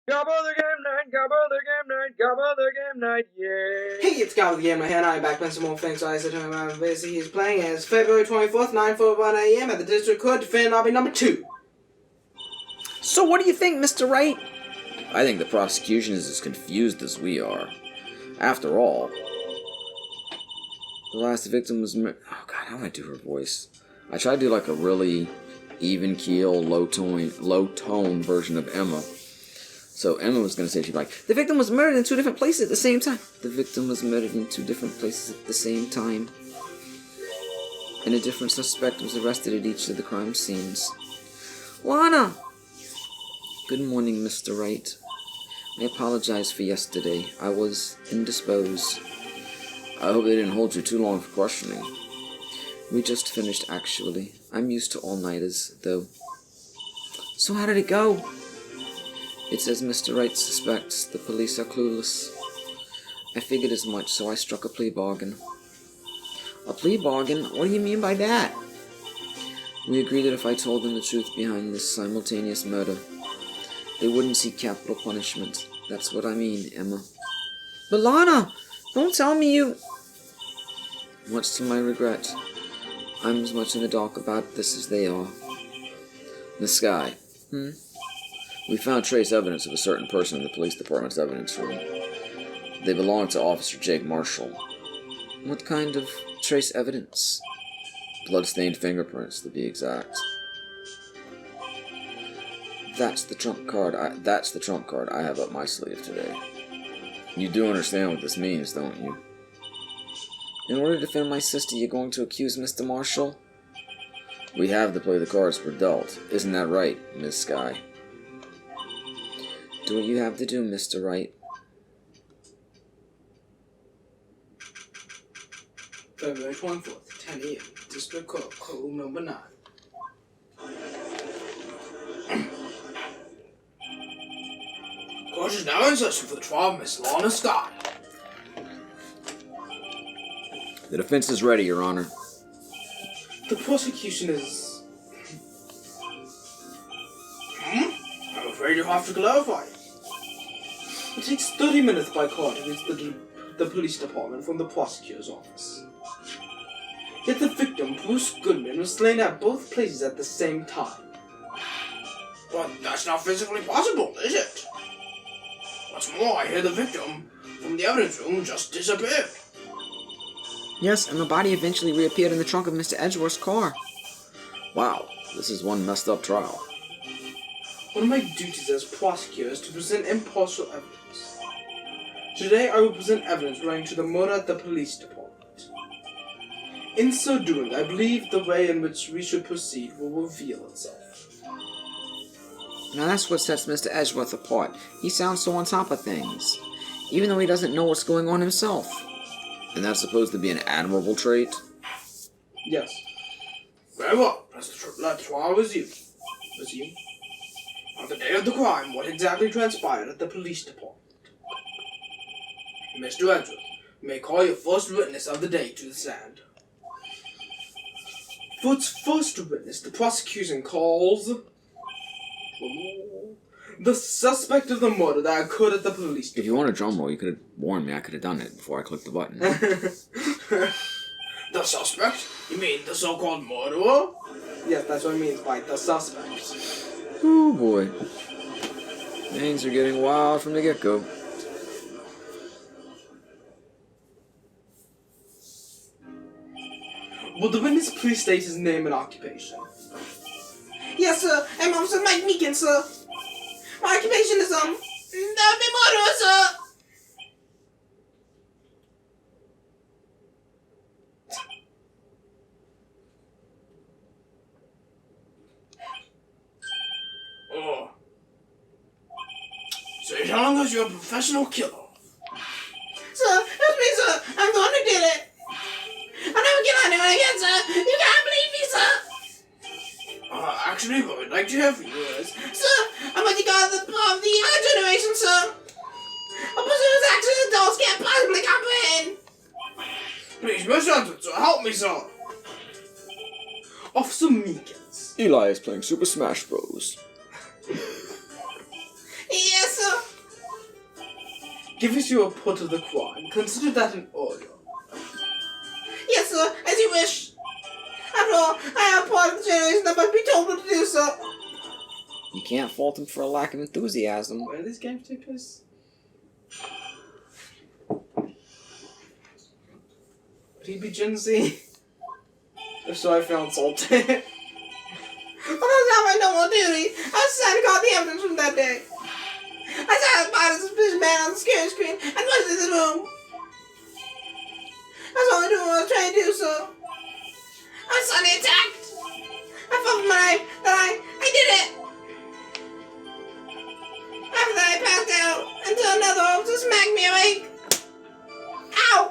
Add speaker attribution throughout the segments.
Speaker 1: Gabba the game night, Gabba the game night, Gabba the game night, yeah.
Speaker 2: Hey, it's Gabba the Game Night, and I'm back playing some more things. So I said to him, basically he's playing as February 24th, 9:41 a.m. at the District Court, defendant lobby number 2.
Speaker 3: So what do you think, Mr. Wright? I think the prosecution is as confused as we are. After all, the last victim was oh god, how do I do her voice? I tried to do like a really even keel, low tone version of Emma. So Emma was going to say, she'd be like, the victim was murdered in 2 different places at the same time. The victim was murdered in 2 different places at the same time. And a different suspect was arrested at each of the crime scenes. Lana! Good morning, Mr. Wright. I apologize for yesterday. I was indisposed. I hope they didn't hold you too long for questioning. We just finished, actually. I'm used to all-nighters, though. So how did it go? It's as Mr. Wright suspects. The police are clueless. I figured as much, so I struck a plea bargain. A plea bargain? What do you mean by that? We agreed that if I told them the truth behind this simultaneous murder, they wouldn't seek capital punishment. That's what I mean, Emma. But Lana, don't tell me you... Much to my regret, I'm as much in the dark about this as they are. The sky. We found trace evidence of a certain person in the police department's evidence room. They belong to Officer Jake Marshall. What kind of trace evidence? Blood-stained fingerprints, to be exact. That's the trump card I have up my sleeve today. You do understand what this means, don't you? In order to defend my sister, you're going to accuse Mr. Marshall? We have to play the cards we're dealt. Isn't that right, Miss Sky? Do what you have to do, Mr. Wright.
Speaker 2: February 24th, 10 a.m. District Court, courtroom number 9. Court is now in session for the trial of Miss Lana Sky.
Speaker 3: The defense is ready, Your Honor.
Speaker 2: The prosecution is... I'm afraid you'll have to clarify. It takes 30 minutes by car to reach the police department from the prosecutor's office. Yet the victim, Bruce Goodman, was slain at both places at the same time. But that's not physically possible, is it? What's more, I hear the victim from the evidence room just disappeared.
Speaker 3: Yes, and the body eventually reappeared in the trunk of Mr. Edgeworth's car. Wow, this is one messed up trial.
Speaker 2: One of my duties as prosecutor is to present impartial evidence. Today I will present evidence relating to the murder at the police department. In so doing, I believe the way in which we should proceed will reveal itself.
Speaker 3: Now that's what sets Mr. Edgeworth apart. He sounds so on top of things, even though he doesn't know what's going on himself. And that's supposed to be an admirable trait?
Speaker 2: Yes. Very well, let's trial resume. On the day of the crime, what exactly transpired at the police department? Mr. Edgeworth, you may call your first witness of the day to the stand. For its first witness, the prosecution calls... the suspect of the murder that occurred at the police department.
Speaker 3: If you want a drum roll, you could have warned me. I could have done it before I clicked the button.
Speaker 2: The suspect? You mean the so-called murderer? Yes, that's what it means by the suspect.
Speaker 3: Oh boy. Things are getting wild from the get-go.
Speaker 2: Will the witness please state his name and occupation? Yes, sir. I'm Officer Mike Meekin, sir. My occupation is, that would be murderer, sir. Oh. So you're telling us you're a professional killer? Sir, that's me, sir. I'm the one who did it. I never kill anyone again, sir. You can't believe me, sir. Actually, what we'd like to hear from you is... Sir, I'm what you call the younger generation, sir. A person whose actions adults can't possibly comprehend. Please, Mr. Edwards, sir, help me, sir. Officer Meekins.
Speaker 3: Eli is playing Super Smash Bros.
Speaker 2: Yes, sir. Give us your report of the crime. Consider that an order.
Speaker 4: Yes, sir, as you wish. After all, I am part of the generation that must be told what to do, sir.
Speaker 3: You can't fault him for a lack of enthusiasm.
Speaker 2: Where do these games take place? Would he be Gen Z? If so, I feel insulted.
Speaker 4: Well, that's not my normal duty. I was trying to call the evidence from that day. I saw a spotted suspicious man on the screen screen and rushed into the room. That's all I knew what I was trying to do, sir. I was suddenly attacked. I felt my knife, then I did it. After that, I passed out until another officer smacked me awake. Ow!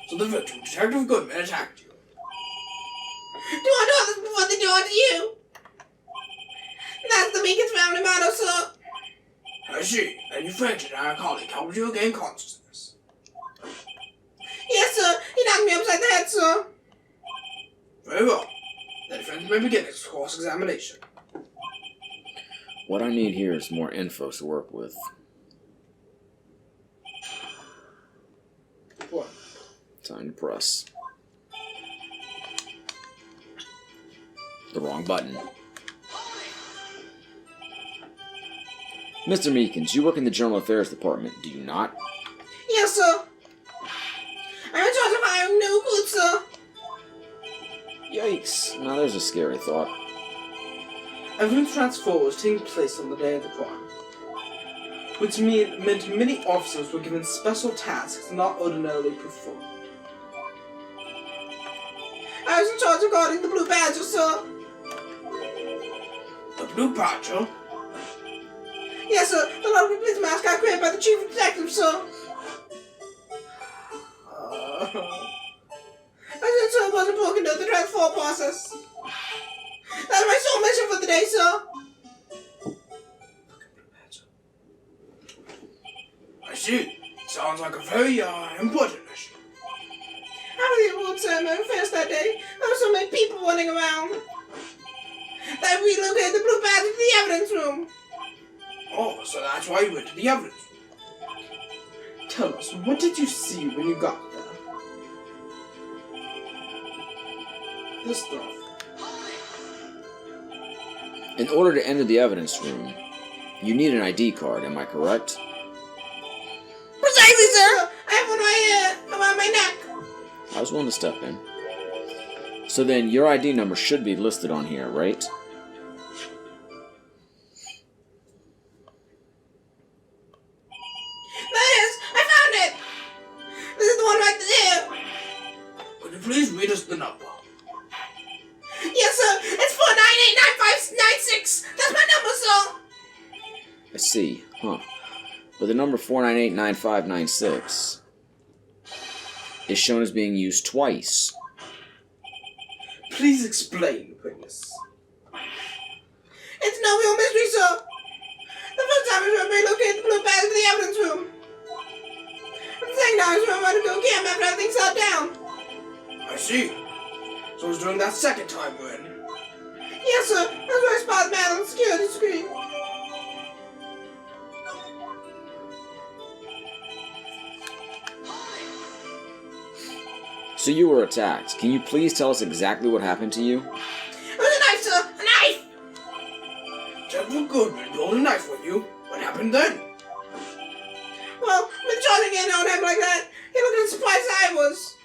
Speaker 2: So the victim, Detective Goodman, attacked you.
Speaker 4: Do I know this before they do it to you? That's the weakest family motto, sir.
Speaker 2: I see. And you fainted and our colleague helped you regain consciousness.
Speaker 4: Yes, sir. He knocked me upside the head, sir.
Speaker 2: Very well. The defense may begin its cross-examination.
Speaker 3: What I need here is more info to work with.
Speaker 2: What?
Speaker 3: Time to press. The wrong button. Mr. Meekins, you work in the General Affairs Department, do you not?
Speaker 4: Yes, sir. I'm in charge of hiring new recruits, sir.
Speaker 3: Yikes. Now there's a scary thought.
Speaker 2: Evidence transfer was taking place on the day of the crime, which meant many officers were given special tasks not ordinarily performed.
Speaker 4: I was in charge of guarding the Blue Badger, sir.
Speaker 2: The Blue Badger?
Speaker 4: Yes, sir. The lovely police mask got created by the chief of detectives, sir. I said so it wasn't broken into the transfer process. That's my sole mission for the day, sir.
Speaker 2: I see. Sounds like a very important mission.
Speaker 4: After the award ceremony first that day, there were so many people running around. They relocated the Blue Badger to the evidence room.
Speaker 2: Oh, so that's why you went to the evidence room. Tell us, what did you see when you got there? This stuff.
Speaker 3: In order to enter the evidence room, you need an ID card, am I correct?
Speaker 4: Precisely, sir. I have one around my neck.
Speaker 3: I was willing to step in. So then, your ID number should be listed on here, right?
Speaker 4: There it is. I found it. This is the one right there.
Speaker 2: Could you please read us the number?
Speaker 4: Yes, sir. It's 4989596. That's my number, sir.
Speaker 3: I see, huh. But the number 4989596 is shown as being used twice.
Speaker 2: Please explain, witness.
Speaker 4: It's no real mystery, sir. The first time I relocated the Blue Badger to the evidence room. And the second time I went to go camp after everything sat down.
Speaker 2: I see. So it was during that second time when...
Speaker 4: Yes, sir. That's where I spotted the man on the security screen.
Speaker 3: So you were attacked. Can you please tell us exactly what happened to you?
Speaker 4: It was a knife, sir. A knife!
Speaker 2: Detective Goodman pulled a knife on you. What happened then?
Speaker 4: Well, with Johnny getting on him like that, he looked as surprised as I was.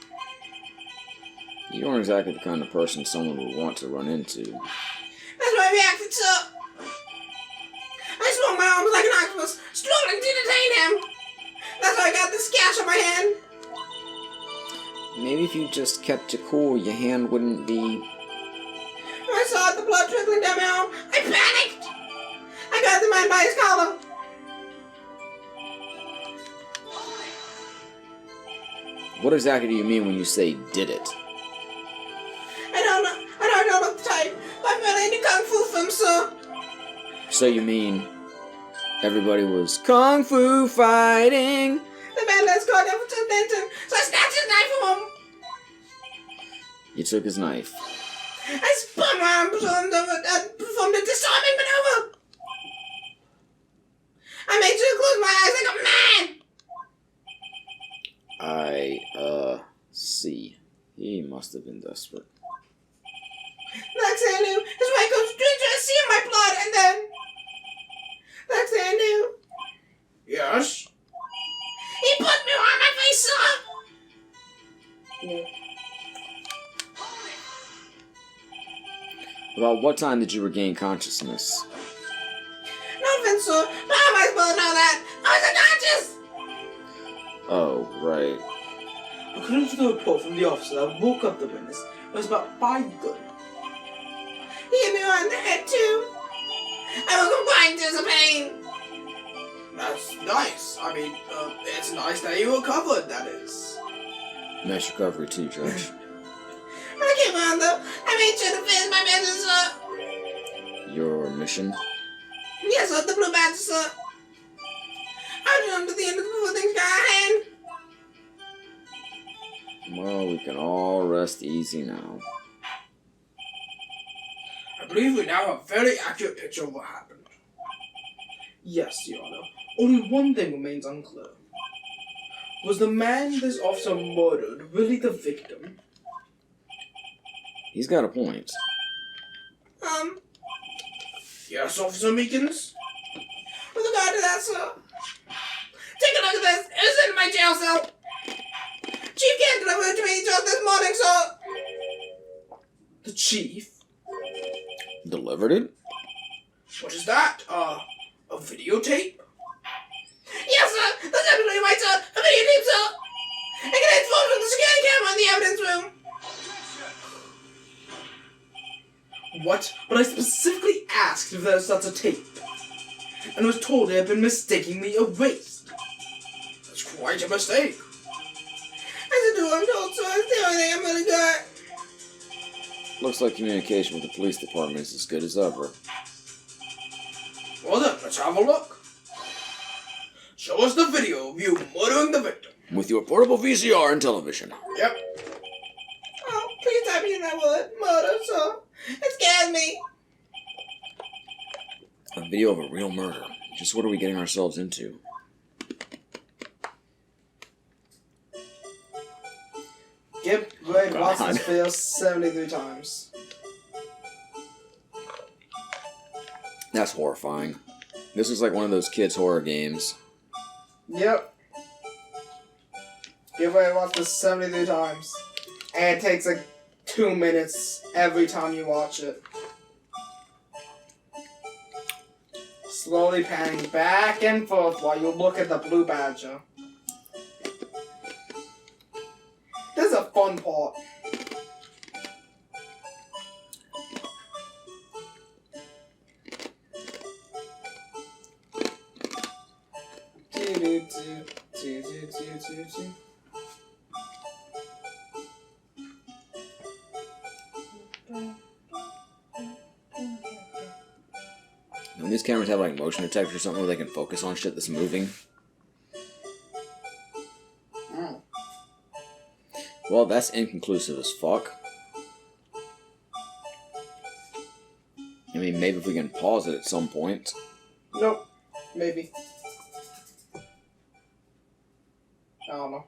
Speaker 3: You aren't exactly the kind of person someone would want to run into.
Speaker 4: That's why I reacted, sir. I swung my arms like an octopus, struggling to detain him. That's how I got this gash on my hand.
Speaker 3: Maybe if you just kept it cool, your hand wouldn't be...
Speaker 4: When I saw the blood trickling down my arm, I panicked. I got the man by his collar.
Speaker 3: What exactly do you mean when you say did it?
Speaker 4: I don't know the type, but I'm really into Kung Fu films, sir.
Speaker 3: So you mean everybody was Kung Fu fighting?
Speaker 4: The man that's caught up to Denton, so I snatched his knife from him.
Speaker 3: You took his knife.
Speaker 4: I spun my arm and performed a disarming maneuver.
Speaker 3: desperate.
Speaker 4: Next thing I knew, his wife goes to see my blood, and then... Next thing I knew,
Speaker 2: Yes?
Speaker 4: he put me on my face, sir!
Speaker 3: About what time did you regain consciousness?
Speaker 4: No offense, sir, but how am I supposed to know that? I was unconscious!
Speaker 3: Oh, right.
Speaker 2: According to the report from the officer that woke up the witness, it was about 5:30.
Speaker 4: He hit me on the head, too. I was confined to the pain.
Speaker 2: That's nice. I mean, it's nice that you recovered, that is.
Speaker 3: Nice recovery too, Judge.
Speaker 4: When I came on, though, I made sure to finish my mission, sir.
Speaker 3: Your mission?
Speaker 4: Yes, sir, the blue badge, sir. I jumped to the end of the before things got out of hand.
Speaker 3: Well, we can all rest easy now.
Speaker 2: I believe we now have a very accurate picture of what happened. Yes, Your Honor. Only one thing remains unclear. Was the man this officer murdered really the victim?
Speaker 3: He's got a point.
Speaker 2: Yes, Officer Meekins?
Speaker 4: With regard to that, sir, take a look at this. It was in my jail cell. Chief Kent delivered it to me just this morning, sir.
Speaker 2: The chief?
Speaker 3: Delivered it?
Speaker 2: What is that? A videotape?
Speaker 4: Yes, sir. That's absolutely right, sir. A videotape, sir. I can expose from the security camera in the evidence room.
Speaker 2: What? But I specifically asked if there was such a tape, and was told it had been mistakenly erased. That's quite a mistake.
Speaker 4: I said, I'm told, sir. It's the only thing I'm really got.
Speaker 3: Looks like communication with the police department is as good as ever.
Speaker 2: Well then, let's have a look. Show us the video of you murdering the victim.
Speaker 3: With your portable VCR and television.
Speaker 2: Yep.
Speaker 4: Oh, please stop using that word. Murder, sir. It scares me.
Speaker 3: A video of a real murder. Just what are we getting ourselves into?
Speaker 2: Yep, go ahead and watch
Speaker 3: God.
Speaker 2: this video 73 times.
Speaker 3: That's horrifying. This is like one of those kids' horror games.
Speaker 2: Yep. Go ahead and watch this 73 times. And it takes like 2 minutes every time you watch it. Slowly panning back and forth while you look at the blue badger. This is a fun part.
Speaker 3: When these cameras have like motion detectors or something where they can focus on shit that's moving. Well, that's inconclusive as fuck. I mean, maybe if we can pause it at some point.
Speaker 2: Nope. Maybe. I don't know.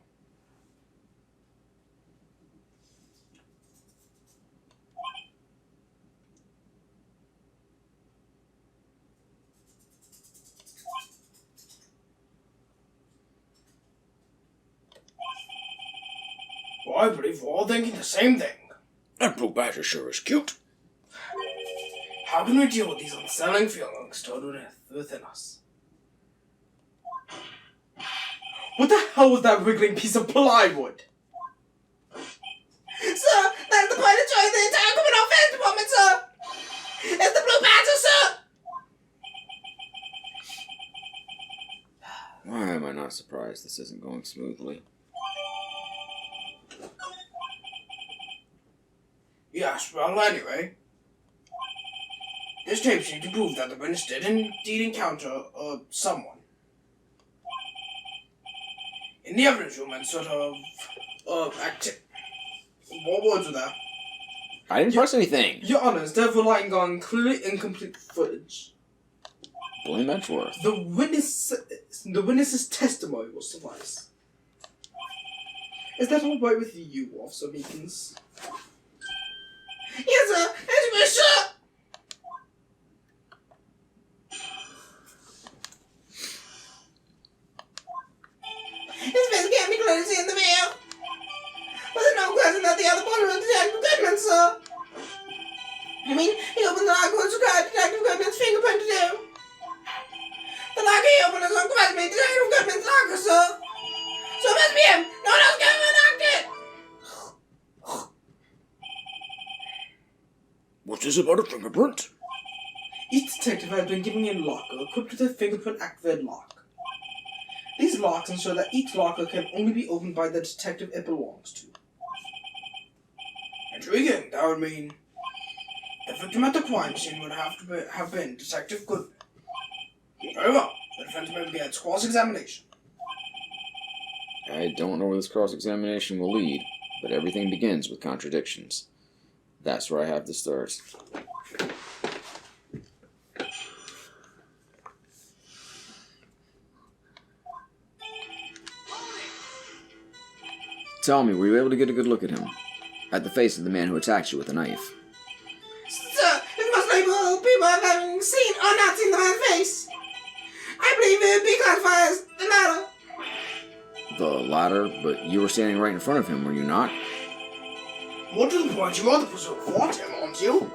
Speaker 2: Well, I believe we're all thinking the same thing.
Speaker 3: That blue badger sure is cute.
Speaker 2: How can we deal with these unsettling feelings stored within us? What the hell was that wriggling piece of plywood?
Speaker 4: Sir, that's the point of choice of the entire criminal affairs department, sir. It's the blue badger, sir.
Speaker 3: Why am I not surprised this isn't going smoothly?
Speaker 2: Yes, well, anyway. This tape seemed to prove that the witness did indeed encounter, someone. In the evidence room and sort of, what words were there?
Speaker 3: I didn't press anything.
Speaker 2: Your Honor, instead of relying on clearly incomplete footage,
Speaker 3: Blame Edgeworth.
Speaker 2: the witness's testimony will suffice. Is that all right with you, Officer Meekins?
Speaker 4: Yes, sir. As you wish, sir. His face can't be clearly seen in the mail. But there's no question that the other border was Detective Goodman, sir. I mean, he opened the locker which required Detective Goodman's fingerprint to do. The locker he opened is unquestionably Detective Goodman's locker, sir. So it must be him. No one else can have unlocked it.
Speaker 3: What's this about a fingerprint?
Speaker 2: Each detective has been given a locker equipped with a fingerprint-activated lock. These locks ensure that each locker can only be opened by the detective it belongs to. Intriguing. That would mean the victim at the crime scene would have been Detective Goodman. Very well. The defense may begin its cross-examination.
Speaker 3: I don't know where this cross-examination will lead, but everything begins with contradictions. That's where I have to start. Tell me, were you able to get a good look at him? At the face of the man who attacked you with a knife?
Speaker 4: Sir, it must label people have having seen or not seen the man's face. I believe it would be classified as the latter.
Speaker 3: The latter, but you were standing right in front of him, were you not?
Speaker 2: More to the point, you are the person who fought him, aren't you?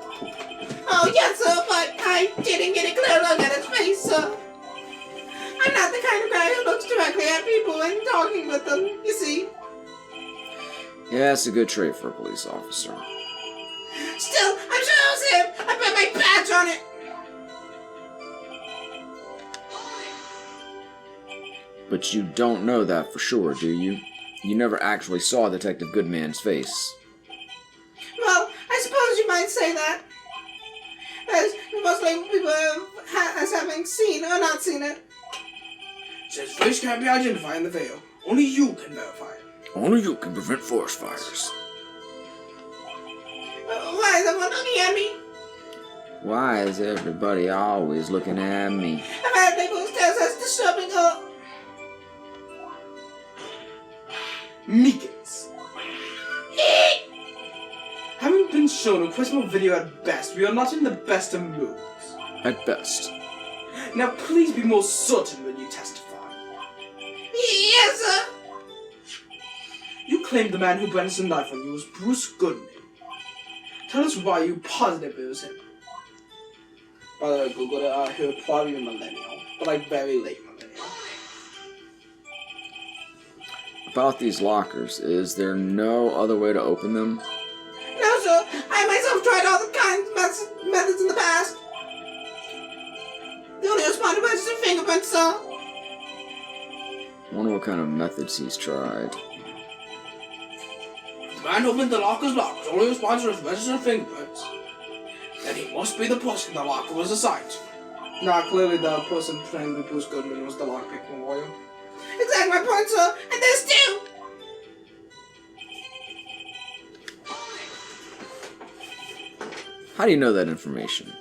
Speaker 4: Oh, yes, sir, but I didn't get a clear look at his face, sir. I'm not the kind of guy who looks directly at people and talking with them, you see.
Speaker 3: Yeah, it's a good trait for a police officer.
Speaker 4: Still, I'm sure it was him. I put my badge on it.
Speaker 3: But you don't know that for sure, do you? You never actually saw Detective Goodman's face.
Speaker 4: Well, I suppose you might say that. As most label people as having seen or not seen it.
Speaker 2: Says face can't be identified in the veil. Only you can verify it.
Speaker 3: Only you can prevent forest fires.
Speaker 4: Why is everyone looking at me?
Speaker 3: Why is everybody always looking at me?
Speaker 4: I've had people who tell us disturbing her.
Speaker 2: Meekins. Having been shown a questionable video at best, we are not in the best of moods.
Speaker 3: At best.
Speaker 2: Now please be more certain when you testify.
Speaker 4: Yes, sir.
Speaker 2: You claimed the man who brandished a knife on you was Bruce Goodman. Tell us why you positive it was him. By the way, Google it, I heard probably a millennial, but like very late millennial.
Speaker 3: About these lockers, is there no other way to open them?
Speaker 4: No, sir. I myself tried all the kinds of methods in the past. The only responded was your fingerprints, sir.
Speaker 3: Wonder what kind of methods he's tried.
Speaker 2: The man who opened the locker's lock was only responsible for registered fingerprints. Then he must be the person the locker was assigned to. Now, clearly the person playing with Bruce Goodman was the lockpicking lawyer.
Speaker 4: Exactly my point, sir. And there's two.
Speaker 3: How do you know that information?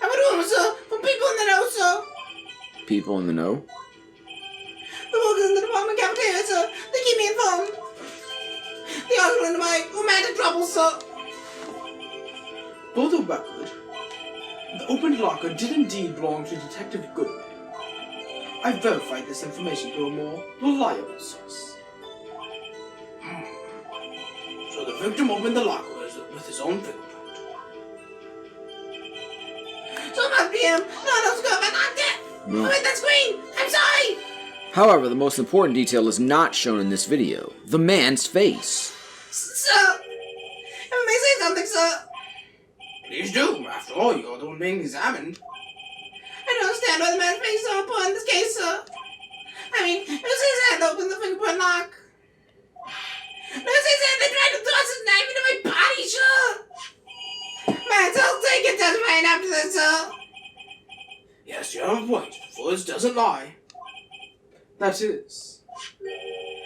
Speaker 4: I've been rumors, sir, from people in the know, sir.
Speaker 3: People in the know?
Speaker 4: The workers in the department cafeteria, sir. They keep me informed. They also into my romantic troubles, sir.
Speaker 2: For the record, the opened locker did indeed belong to Detective Goodman. I verified this information through a more reliable source. So the victim opened the locker with his own fingerprint.
Speaker 4: So it must be him. No one else could have unlocked it.
Speaker 3: No.
Speaker 4: I made that screen. I'm sorry.
Speaker 3: However, the most important detail is not shown in this video. The man's face.
Speaker 4: Sir, if I may say something, sir.
Speaker 2: Please do. After all, you're the one being examined.
Speaker 4: I don't understand why the man's face is so important in this case, sir. I mean, it was his hand that opened the fingerprint lock. It was his hand that tried to thrust his knife into my body, sir. Man, I'll take it testifying after this, sir.
Speaker 2: Yes, you have a point. Words doesn't lie. That is.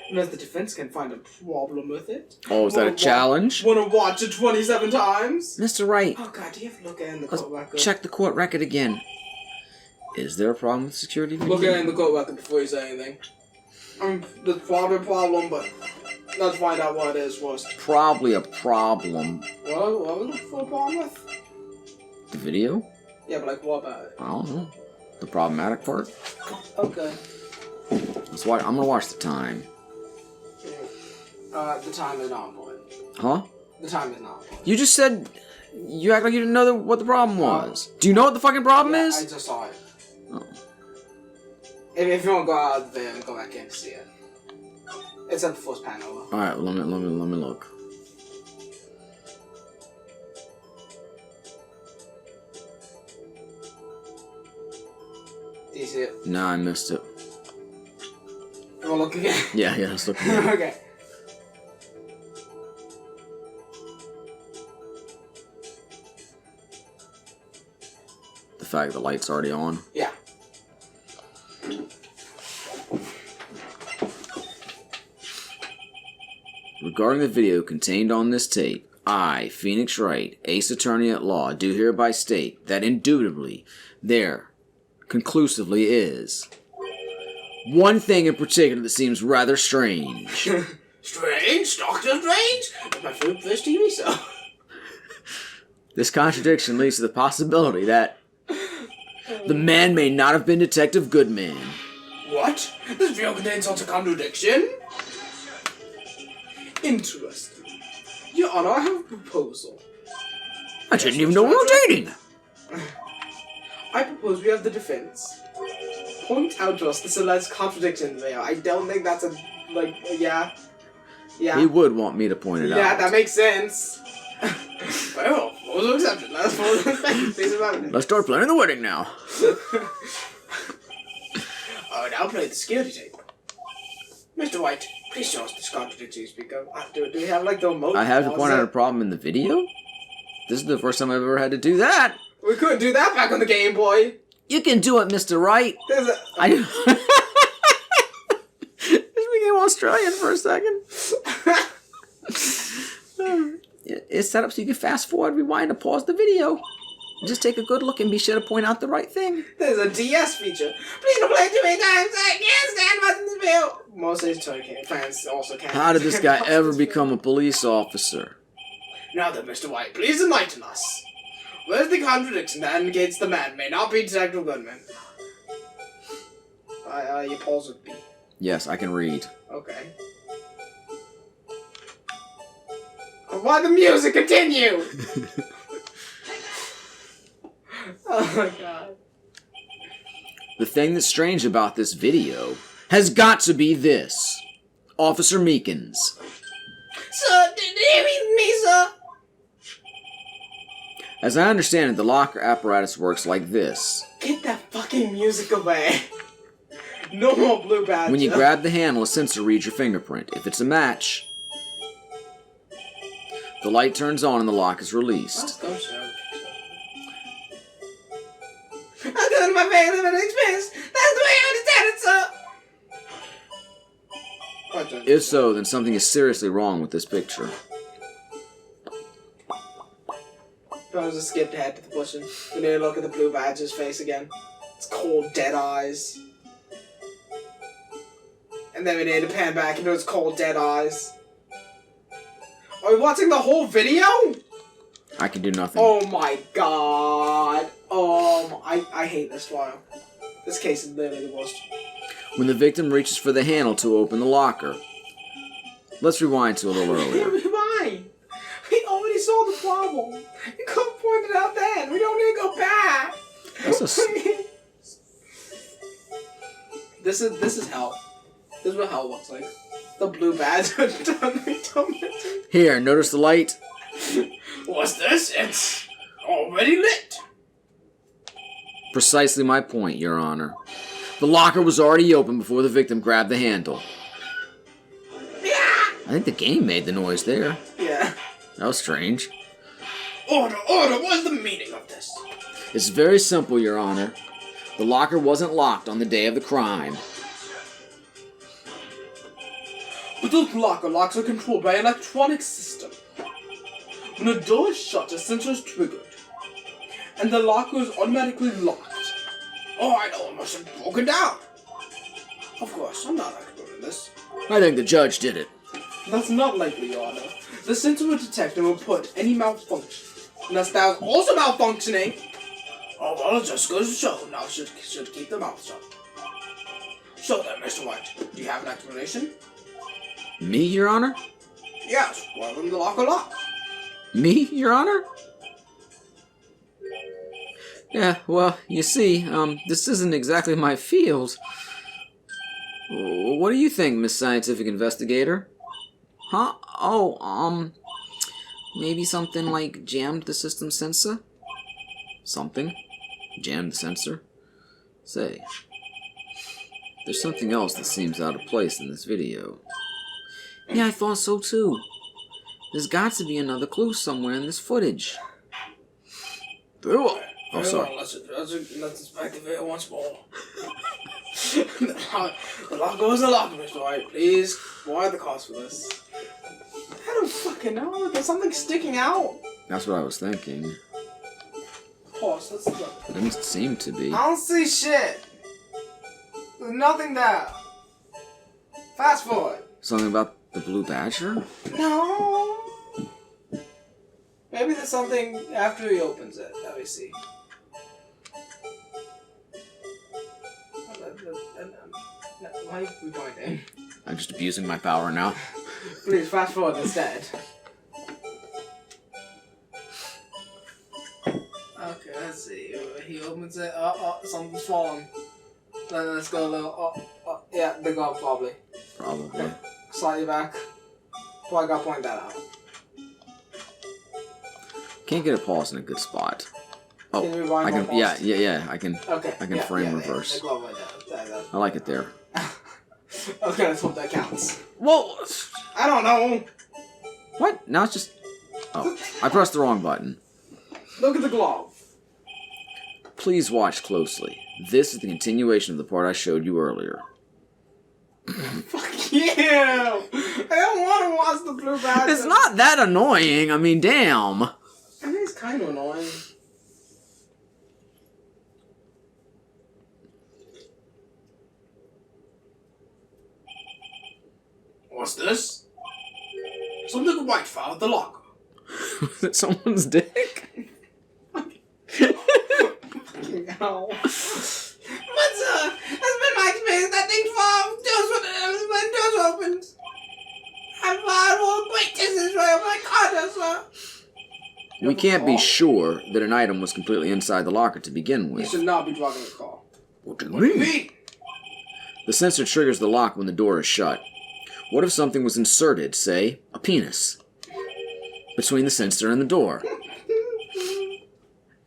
Speaker 2: Unless the defense can find a problem with it.
Speaker 3: Oh, is that a challenge?
Speaker 2: Wanna watch it 27 times?
Speaker 3: Mr. Wright,
Speaker 2: Oh god, do you have to look in the
Speaker 3: let's
Speaker 2: court record?
Speaker 3: check the court record again. Is there a problem with security video?
Speaker 2: Look in the court record before you say anything. There's probably a problem, but Let's find out what it is first.
Speaker 3: Probably a problem.
Speaker 2: What was it for a problem with?
Speaker 3: The video?
Speaker 2: Yeah, but like, what about it?
Speaker 3: I don't know. The problematic part?
Speaker 2: Okay.
Speaker 3: That's why I'm gonna watch the time.
Speaker 2: The time is not important.
Speaker 3: Huh?
Speaker 2: The time is not important.
Speaker 3: You just said you act like you didn't know what the problem was. Do you know what the fucking problem
Speaker 2: Yeah,
Speaker 3: is?
Speaker 2: I just saw it.
Speaker 3: Oh.
Speaker 2: If you want to go out of the video and go back in to see it. It's at the first panel.
Speaker 3: Alright, let me look.
Speaker 2: Do you see it?
Speaker 3: Nah, I missed it.
Speaker 2: We'll look again.
Speaker 3: Yeah, let's look again.
Speaker 2: Okay.
Speaker 3: The fact the light's already on.
Speaker 2: Yeah.
Speaker 3: Regarding the video contained on this tape, I, Phoenix Wright, Ace Attorney at Law, do hereby state that indubitably there conclusively is one thing in particular that seems rather strange.
Speaker 2: Strange? Doctor Strange? That's my first TV show.
Speaker 3: This contradiction leads to the possibility that the man may not have been Detective Goodman.
Speaker 2: What? This video contains such a contradiction? Interesting. Your Honor, I have a proposal.
Speaker 3: I didn't even know we were dating.
Speaker 2: I propose we have the defense point out to us this alleged contradiction there. I don't think that's a, like, yeah.
Speaker 3: He would want me to point it out.
Speaker 2: Yeah, that makes sense. Well, proposal accepted. Let's
Speaker 3: Let's start planning the wedding now.
Speaker 2: Now play the security tape. Mr. White, please show us this contradiction you speak of. Do we have, like, the remote?
Speaker 3: I have to point out a problem in the video? This is the first time I've ever had to do that.
Speaker 2: We couldn't do that back on the Game Boy.
Speaker 3: You can do it, Mr. Wright.
Speaker 2: There's a...
Speaker 3: This became Australian for a second. It's set up so you can fast forward, rewind, and pause the video. Just take a good look and be sure to point out the right thing.
Speaker 2: There's a DS feature. Please don't play too many times. I can't stand watching this video. Most of these fans also can't.
Speaker 3: How did this guy ever become a police officer?
Speaker 2: Now then, Mr. White, please enlighten us. Where's the contradiction that indicates the man may not be Detective Goodman? You pause with B.
Speaker 3: Yes, I can read.
Speaker 2: Okay. Why the music continue? Oh my god.
Speaker 3: The thing that's strange about this video has got to be this. Officer Meekins.
Speaker 2: Sir, did you mean me, sir?
Speaker 3: As I understand it, the locker apparatus works like this.
Speaker 2: Get that fucking music away. No more blue badge.
Speaker 3: When you grab the handle, a sensor reads your fingerprint. If it's a match, the light turns on and the lock is released.
Speaker 2: Go show. I'm doing my very limited experience. That's the way I understand it, sir.
Speaker 3: If so, then something is seriously wrong with this picture.
Speaker 2: I was just skipped ahead to the button. We need to look at the blue badge's face again. It's cold, dead eyes. And then we need to pan back into its cold, dead eyes. Are we watching the whole video?
Speaker 3: I can do nothing.
Speaker 2: Oh my god. I hate this file. This case is literally the worst.
Speaker 3: When the victim reaches for the handle to open the locker. Let's rewind to a little earlier.
Speaker 2: Rewind. We already saw the problem. You could have pointed out then. We don't need to go back. This is hell. This is what hell looks like. The blue badge.
Speaker 3: Here, notice the light?
Speaker 2: What's this? It's already lit.
Speaker 3: Precisely my point, Your Honor. The locker was already open before the victim grabbed the handle.
Speaker 2: Yeah.
Speaker 3: I think the game made the noise there.
Speaker 2: Yeah.
Speaker 3: That was strange.
Speaker 2: Order, order. What's the meaning of this?
Speaker 3: It's very simple, Your Honor. The locker wasn't locked on the day of the crime.
Speaker 2: But those locks are controlled by an electronic system. When a door is shut, a sensor is triggered, and the locker is automatically locked. Oh, I know, it must have broken down. Of course, I'm not expert in this.
Speaker 3: I think the judge did it.
Speaker 2: That's not likely, Your Honor. The sensor will detect and report any malfunction. Unless that was also malfunctioning. Oh, well, it just goes to show. Now should keep the mouth shut. So then, Mr. White, do you have an explanation?
Speaker 3: Me, Your Honor?
Speaker 2: Yes, why wouldn't the locker lock?
Speaker 3: Me, Your Honor? Yeah, well, you see, this isn't exactly my field. What do you think, Miss Scientific Investigator? Huh? Oh, maybe something like jammed the system sensor? Something? Jammed the sensor? Say, there's something else that seems out of place in this video. Yeah, I thought so too. There's got to be another clue somewhere in this footage. Oh, sorry.
Speaker 2: Let's inspect the video once more. The locker was a locker, Mr. White. Please, why the cost for this? I don't fucking know. There's something sticking out.
Speaker 3: That's what I was thinking.
Speaker 2: Of course, let's look.
Speaker 3: It doesn't seem to be.
Speaker 2: I don't see shit. There's nothing there. Fast forward.
Speaker 3: Something about the blue badger?
Speaker 2: No. Maybe there's something after he opens it. Let me see. Why are we pointing?
Speaker 3: I'm just abusing my power now.
Speaker 2: Please fast forward instead. Okay, let's see. He opens it. Something's fallen. Then let's go a little. Yeah, the glove probably.
Speaker 3: Probably.
Speaker 2: Okay. Slightly back. Well, I gotta point that out.
Speaker 3: Can't get a pause in a good spot. Oh,
Speaker 2: Can you rewind
Speaker 3: I can.
Speaker 2: one pause?
Speaker 3: Yeah. I can.
Speaker 2: Okay.
Speaker 3: I can frame reverse.
Speaker 2: The glove right there.
Speaker 3: I like it there.
Speaker 2: Okay, let's hope that counts.
Speaker 3: Whoa!
Speaker 2: I don't know.
Speaker 3: What? Now it's just. Oh, I pressed the wrong button.
Speaker 2: Look at the glove.
Speaker 3: Please watch closely. This is the continuation of the part I showed you earlier.
Speaker 2: Fuck you! I don't want to watch the blue badger.
Speaker 3: It's not that annoying. I mean, damn.
Speaker 2: I think it's kind of annoying. What's this? Something white found at the locker.
Speaker 3: Was it someone's dick?
Speaker 2: Fucking hell.
Speaker 4: But sir, that's been my experience. That thing when doors opened. I've found a great distance from my car, sir.
Speaker 3: We can't be sure that an item was completely inside the locker to begin
Speaker 2: You
Speaker 3: with.
Speaker 2: should not be driving the car.
Speaker 3: What do you mean? The sensor triggers the lock when the door is shut. What if something was inserted, say, a penis, between the sensor and the door?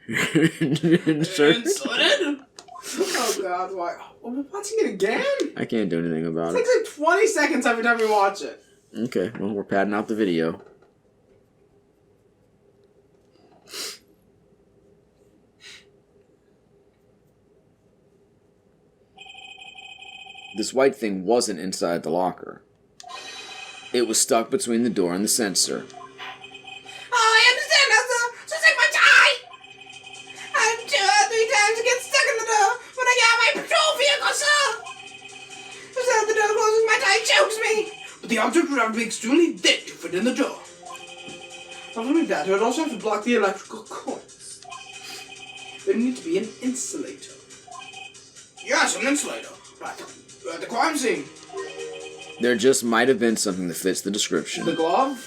Speaker 3: Inserted?
Speaker 2: Oh god, why? We're watching it again?
Speaker 3: I can't do anything about
Speaker 2: It
Speaker 3: it.
Speaker 2: takes like 20 seconds every time we watch it.
Speaker 3: Okay, well, we're padding out the video. This white thing wasn't inside the locker. It was stuck between the door and the sensor.
Speaker 4: Oh, I understand now, sir. So take my tie. I'm 2 or 3 times to get stuck in the door when I get out my patrol vehicle, sir. So the door closes, my tie chokes me.
Speaker 2: But the object would have to be extremely thick to fit in the door. Not only that, it would also have to block the electrical cords. There would need to be an insulator. Yes, an insulator. Right. We're at the crime scene.
Speaker 3: There just might have been something that fits the description.
Speaker 2: The glove?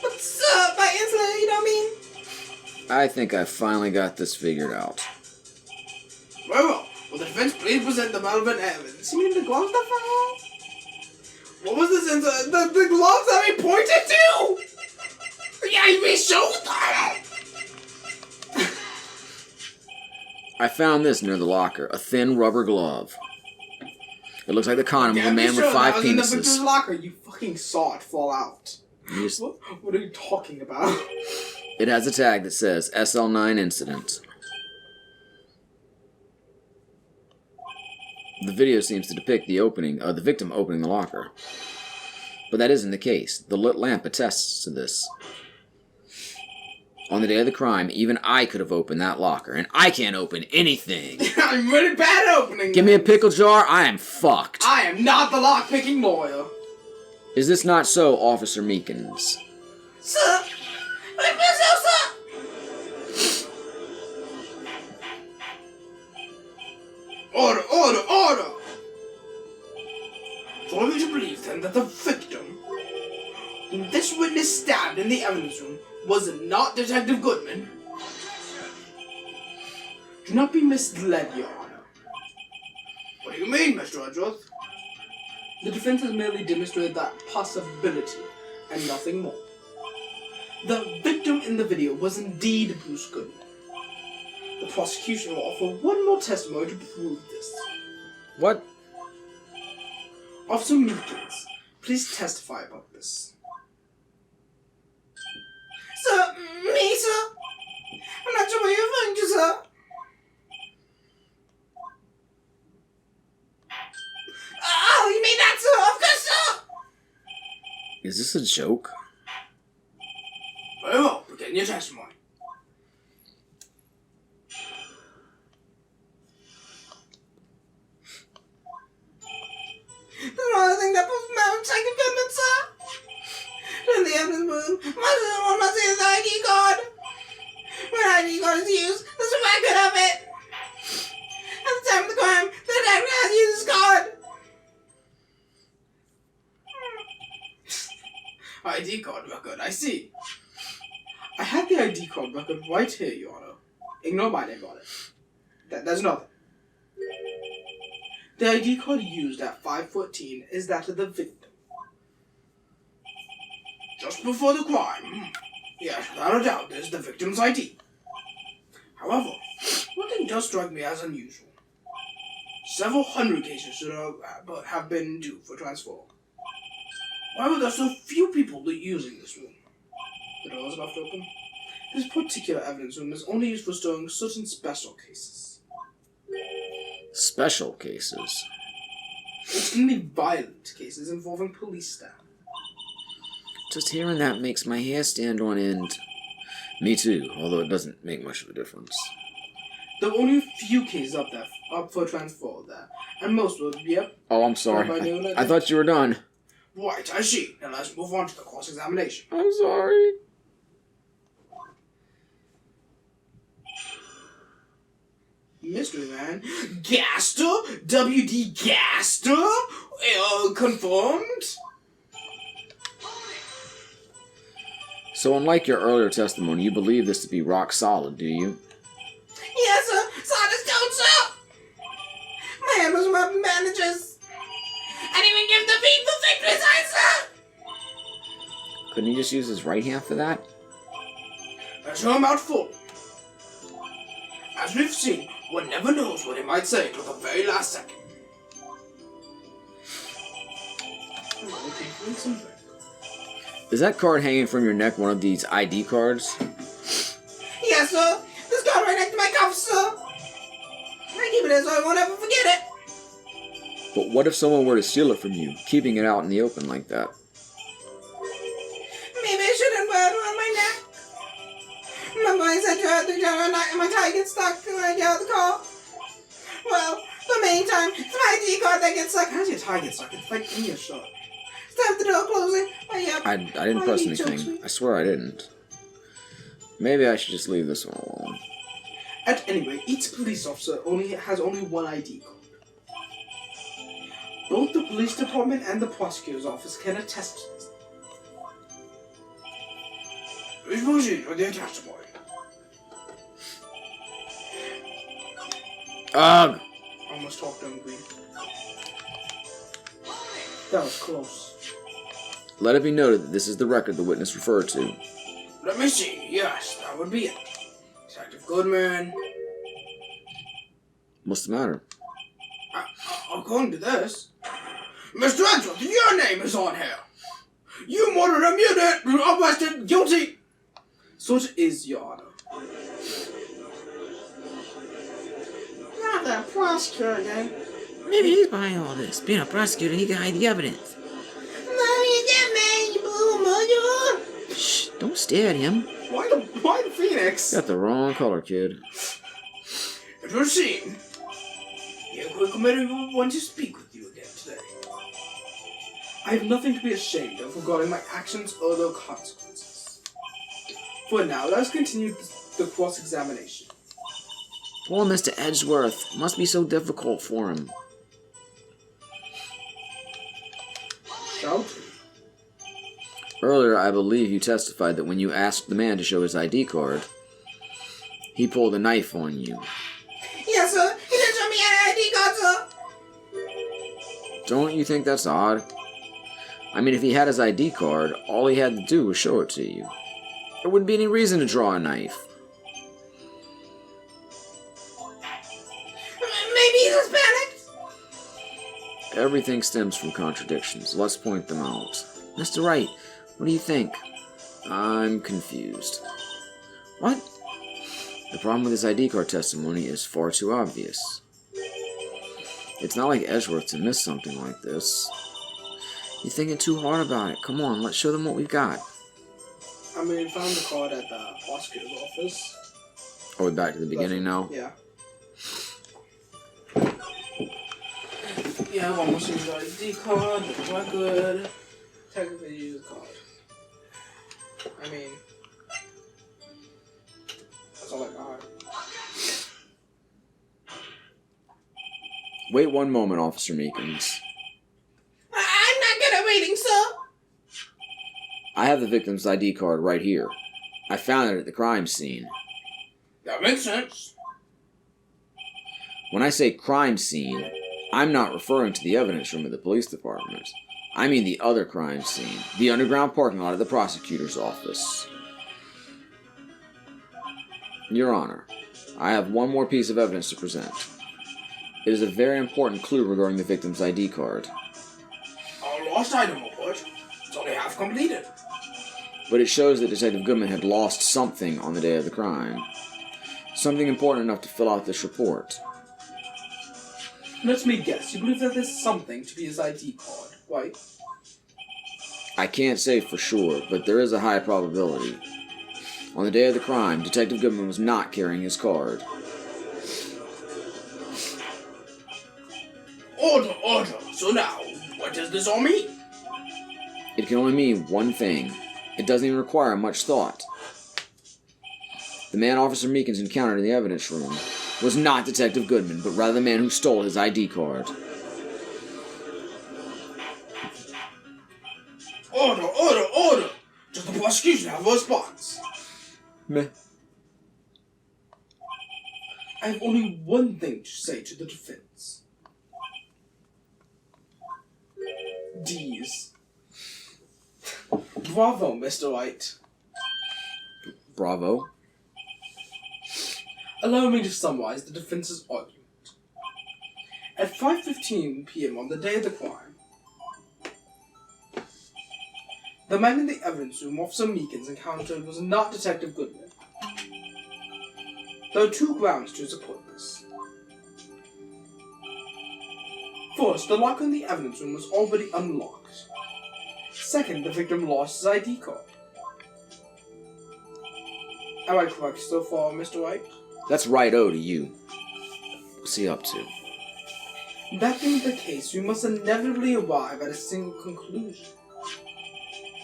Speaker 4: But sir, by insulator, you don't mean?
Speaker 3: I think I finally got this figured out.
Speaker 2: Very well. Will the defense please present the relevant evidence? You mean the gloves that fell off? What was this inside? The gloves that he pointed to? Yeah, he showed them!
Speaker 3: I found this near the locker, a thin rubber glove. It looks like the condom of a man with 5
Speaker 2: In the victor's
Speaker 3: penises.
Speaker 2: locker. You fucking saw it fall out.
Speaker 3: You just-
Speaker 2: What are you talking about?
Speaker 3: It has a tag that says SL9 incident. The video seems to depict the victim opening the locker. But that isn't the case. The lit lamp attests to this. On the day of the crime, even I could have opened that locker, and I can't open anything.
Speaker 2: I'm really bad at opening.
Speaker 3: Give me a pickle jar, I am fucked.
Speaker 2: I am not the lock-picking lawyer.
Speaker 3: Is this not so, Officer Meekins?
Speaker 4: Sir, I feel so, sir.
Speaker 2: Order, order, order! So are we to believe then that the victim, whom this witness stabbed in the evidence room, was not Detective Goodman? Do not be misled, Your Honor. What do you mean, Mr. Edgeworth? The defense has merely demonstrated that possibility, and nothing more. The victim in the video was indeed Bruce Goodman. The prosecution will offer one more testimony to prove this.
Speaker 3: What?
Speaker 2: Officer Meekins, please testify about this.
Speaker 4: Sir, me, sir? I'm not sure what you're referring to, sir. Oh, you mean that, sir? Of course, sir!
Speaker 3: Is this a joke?
Speaker 2: Very well, begin your testimony.
Speaker 4: There's one other thing that proves my Detective Goodman, sir. In the evidence room, one must see his ID card. When ID card is used, there's a record of it. At the time of the crime, the detective has used his card.
Speaker 2: ID card record, I see. I had the ID card record right here, Your Honor. Ignore my name on it. There's nothing. The ID card used at 5:14 is that of the victim. Just before the crime, yes, without a doubt, there's the victim's ID. However, one thing does strike me as unusual. Several hundred cases should have been due for transfer. Why were there so few people using this room? The door was left open. This particular evidence room is only used for storing certain special cases.
Speaker 3: Special cases?
Speaker 2: Extremely violent cases involving police staff.
Speaker 3: Just hearing that makes my hair stand on end. Me too, although it doesn't make much of a difference.
Speaker 2: There were only a few cases up for transfer there, and most would be up.
Speaker 3: Oh, I'm sorry. I thought you were done.
Speaker 2: Right, I see. Now let's move on to the cross-examination.
Speaker 3: I'm sorry.
Speaker 2: Mystery Man, Gaster? W.D. Gaster? Confirmed?
Speaker 3: So unlike your earlier testimony, you believe this to be rock solid, do you?
Speaker 4: Yes, sir. Solid as stone, sir. My hand was rubbing bandages. I didn't even give the beat for victory sign, sir.
Speaker 3: Couldn't he just use his right hand for that?
Speaker 2: Let's hear him out full. As we've seen, one never knows what he might say till the very last second.
Speaker 3: Is that card hanging from your neck one of these ID cards?
Speaker 4: Yes, sir. This card right next to my cuff, sir. I keep it there so I won't ever forget it.
Speaker 3: But what if someone were to steal it from you, keeping it out in the open like that?
Speaker 4: Maybe I shouldn't wear it around my neck. Remember I said you had to jump and my tie gets stuck when I get out of the car? Well, the main time, it's my ID card that gets stuck.
Speaker 2: How does your tie get stuck? It's like in your shirt.
Speaker 4: Stop the door closing. Oh, yeah.
Speaker 3: I didn't press anything. I swear I didn't. Maybe I should just leave this one alone.
Speaker 2: At any rate, each police officer has only one ID card. Both the police department and the prosecutor's office can attest to this. Please proceed with your testimony.
Speaker 3: Ugh!
Speaker 2: Almost talked to him, Green. That was close.
Speaker 3: Let it be noted that this is the record the witness referred to.
Speaker 2: Let me see. Yes, that would be it. Detective Goodman.
Speaker 3: What's the matter?
Speaker 2: According to this, Mr. Edgeworth, your name is on here. You murdered a mutant, arrested, guilty. So it is, Your Honor.
Speaker 4: Not that prosecutor again.
Speaker 3: Maybe he's behind all this. Being a prosecutor, he can hide the evidence.
Speaker 4: No, you didn't, man. You blew a murderer.
Speaker 3: Shh, don't stare at him.
Speaker 2: Why the Phoenix?
Speaker 3: Got the wrong color, kid.
Speaker 2: It will seem the Inquiry Committee will want to speak with you again today. I have nothing to be ashamed of regarding my actions or their consequences. For now, let us continue the cross-examination.
Speaker 3: Poor Mr. Edgeworth. Must be so difficult for him.
Speaker 2: Shall we?
Speaker 3: Earlier, I believe you testified that when you asked the man to show his ID card, he pulled a knife on you.
Speaker 4: Yes, sir. He didn't show me an ID card, sir.
Speaker 3: Don't you think that's odd? I mean, if he had his ID card, all he had to do was show it to you. There wouldn't be any reason to draw a knife.
Speaker 4: Maybe he's Hispanic.
Speaker 3: Everything stems from contradictions. Let's point them out. Mr. Wright, what do you think? I'm confused. What? The problem with his ID card testimony is far too obvious. It's not like Edgeworth to miss something like this. You're thinking too hard about it. Come on, let's show them what we've got.
Speaker 2: I mean, we found the card at the prosecutor's office.
Speaker 3: Are we back to the beginning now?
Speaker 2: Yeah. Yeah, I've almost used the ID card, the record, technically used card. I mean, that's all I got.
Speaker 3: Wait one moment, Officer Meekins.
Speaker 4: I'm not good at reading, sir.
Speaker 3: I have the victim's ID card right here. I found it at the crime scene.
Speaker 2: That makes sense.
Speaker 3: When I say crime scene, I'm not referring to the evidence room of the police department. I mean the other crime scene, the underground parking lot of the prosecutor's office. Your Honor, I have one more piece of evidence to present. It is a very important clue regarding the victim's ID card.
Speaker 2: Our lost item report. It's only half completed.
Speaker 3: But it shows that Detective Goodman had lost something on the day of the crime. Something important enough to fill out this report.
Speaker 2: Let me guess, you believe that there's something to be his ID card, right?
Speaker 3: I can't say for sure, but there is a high probability. On the day of the crime, Detective Goodman was not carrying his card.
Speaker 2: Order, order. So now, what does this all mean?
Speaker 3: It can only mean one thing. It doesn't even require much thought. The man Officer Meekins encountered in the evidence room was not Detective Goodman, but rather the man who stole his ID card.
Speaker 2: Order, order, order! Does the prosecution have a response?
Speaker 3: Meh.
Speaker 2: I have only one thing to say to the defense. D's. Bravo, Mr. Wright.
Speaker 3: Bravo.
Speaker 2: Allow me to summarize the defense's argument. At 5:15 p.m. on the day of the crime, the man in the evidence room Officer Meekins encountered was not Detective Goodman. There are two grounds to support this. First, the lock in the evidence room was already unlocked. Second, the victim lost his ID card. Am I correct so far, Mr. Wright?
Speaker 3: That's right-o to you. What's he up to?
Speaker 2: That being the case, we must inevitably arrive at a single conclusion.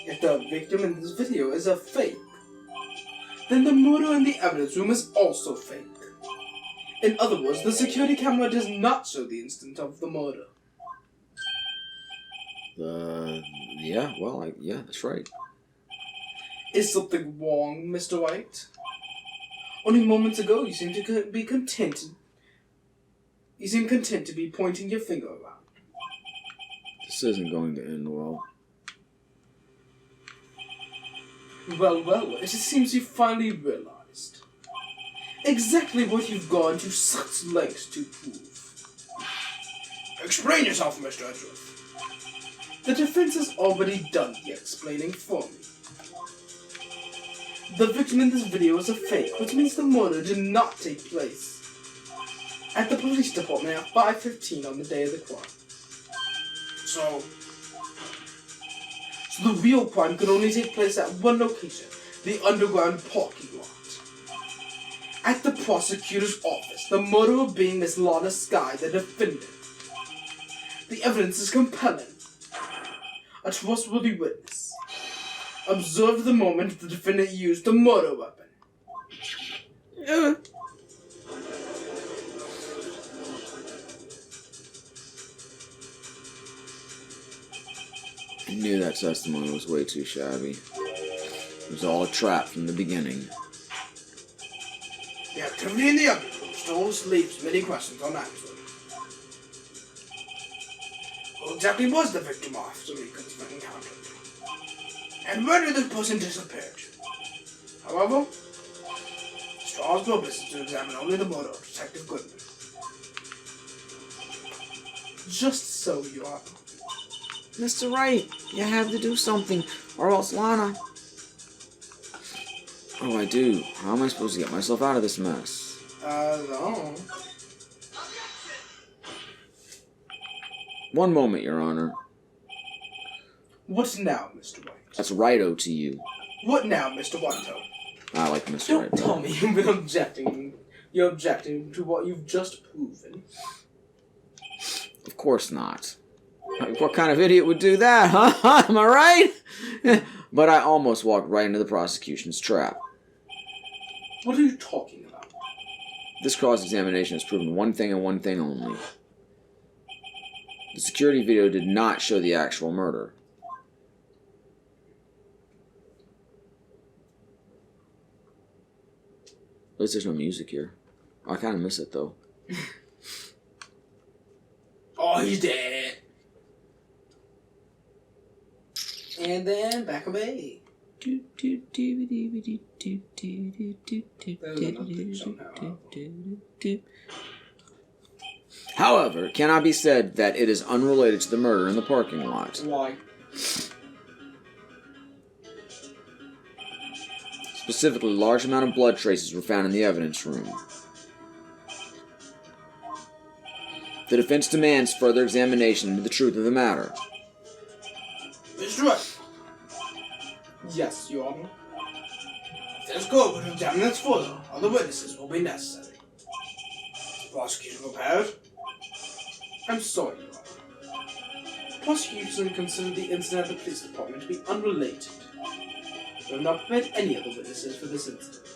Speaker 2: If the victim in this video is a fake, then the murder in the evidence room is also fake. In other words, the security camera does not show the instant of the murder.
Speaker 3: Yeah, that's right.
Speaker 2: Is something wrong, Mr. Wright? Only moments ago you seemed to be content. You seem content to be pointing your finger around.
Speaker 3: This isn't going to end well.
Speaker 2: Well, it seems you finally realized exactly what you've gone to such lengths to prove. Explain yourself, Mr. Edgeworth. The defense has already done the explaining for me. The victim in this video is a fake, which means the murder did not take place at the police department at 5:15 on the day of the crime. So the real crime could only take place at one location, the underground parking lot. At the prosecutor's office, the murderer being Miss Lana Skye, the defendant. The evidence is compelling. a trustworthy witness, observed the moment the defendant used the murder weapon.
Speaker 3: I knew that testimony was way too shabby. It was all a trap from the beginning.
Speaker 2: The activity in the evidence room still leaves many questions unanswered. Who exactly was the victim after Rico's been encountered? And where did this person disappear to? However, Straw's purpose is to examine only the murder of Detective Goodman. Just so, Your Honor.
Speaker 3: Mr. Wright, you have to do something, or else Lana... Oh, I do. How am I supposed to get myself out of this mess?
Speaker 2: No.
Speaker 3: One moment, Your Honor.
Speaker 2: What now, Mr. Wright?
Speaker 3: That's righto to you.
Speaker 2: What now, Mr. Whitehall?
Speaker 3: I like Mr.
Speaker 2: Don't
Speaker 3: Wright.
Speaker 2: tell me you've been objecting. You're objecting to what you've just proven.
Speaker 3: Of course not. What kind of idiot would do that, huh? Am I right? But I almost walked right into the prosecution's trap.
Speaker 2: What are you talking about?
Speaker 3: This cross-examination has proven one thing and one thing only. The security video did not show the actual murder. At least there's no music here. I kind of miss it, though.
Speaker 2: Oh, he's dead. And then back away.
Speaker 3: However, it cannot be said that it is unrelated to the murder in the parking lot.
Speaker 2: Why?
Speaker 3: Specifically, a large amount of blood traces were found in the evidence room. The defense demands further examination into the truth of the matter.
Speaker 2: Mr. Wright. Yes, Your Honor. If this court would examine this further, other witnesses will be necessary. Is the prosecutor prepared? I'm sorry, Your Honor. The prosecution considered the incident at the police department to be unrelated. We have not prepared any other witnesses for this incident.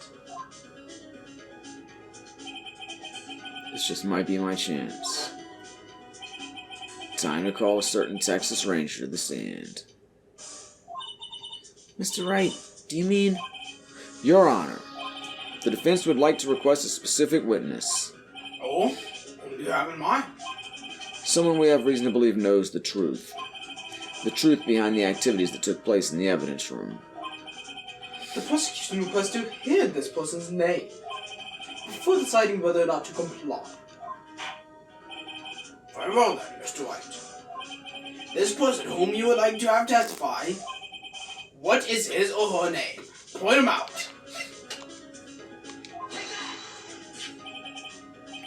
Speaker 3: This just might be my chance. Time to call a certain Texas Ranger to the stand. Mr. Wright, do you mean... Your Honor, the defense would like to request a specific witness.
Speaker 2: Oh? Who do you have in mind?
Speaker 3: Someone we have reason to believe knows the truth. The truth behind the activities that took place in the evidence room.
Speaker 2: The prosecution requests to hear this person's name before deciding whether or not to comply. Very well then, Mr. White. This person whom you would like to have testify, what is his or her name? Point him out.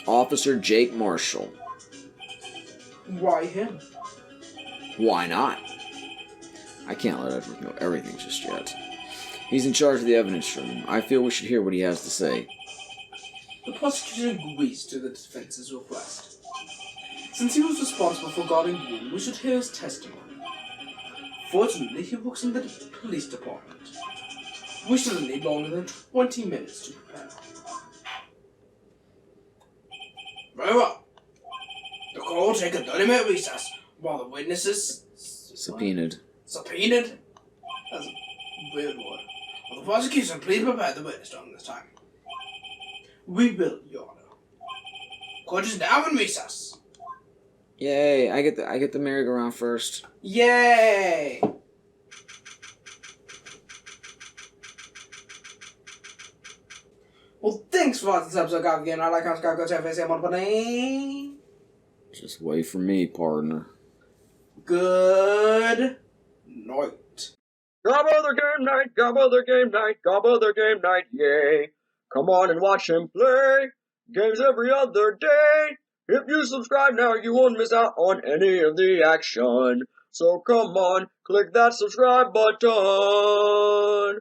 Speaker 3: Officer Jake Marshall.
Speaker 2: Why him?
Speaker 3: Why not? I can't let Edward know everything just yet. He's in charge of the evidence room. I feel we should hear what he has to say.
Speaker 2: The prosecution agrees to the defense's request. Since he was responsible for guarding the room, we should hear his testimony. Fortunately, he works in the police department. We shouldn't need longer than 20 minutes to prepare. Very well. The court will take a 30-minute recess while the witnesses...
Speaker 3: Subpoenaed.
Speaker 2: Subpoenaed? That's a weird word. Will the prosecution please prepare the witness during this time? We will, Your Honor. Court is now in recess.
Speaker 3: Yay! I get the merry-go-round first.
Speaker 2: Yay! Well, thanks for watching this episode of Game. I like how Scott goes FSM.
Speaker 3: Just wait for me, partner.
Speaker 2: Good night.
Speaker 1: Gabba the game night, Gabba the game night, Gabba the game night, yay. Come on and watch him play games every other day. If you subscribe now, you won't miss out on any of the action. So come on, click that subscribe button.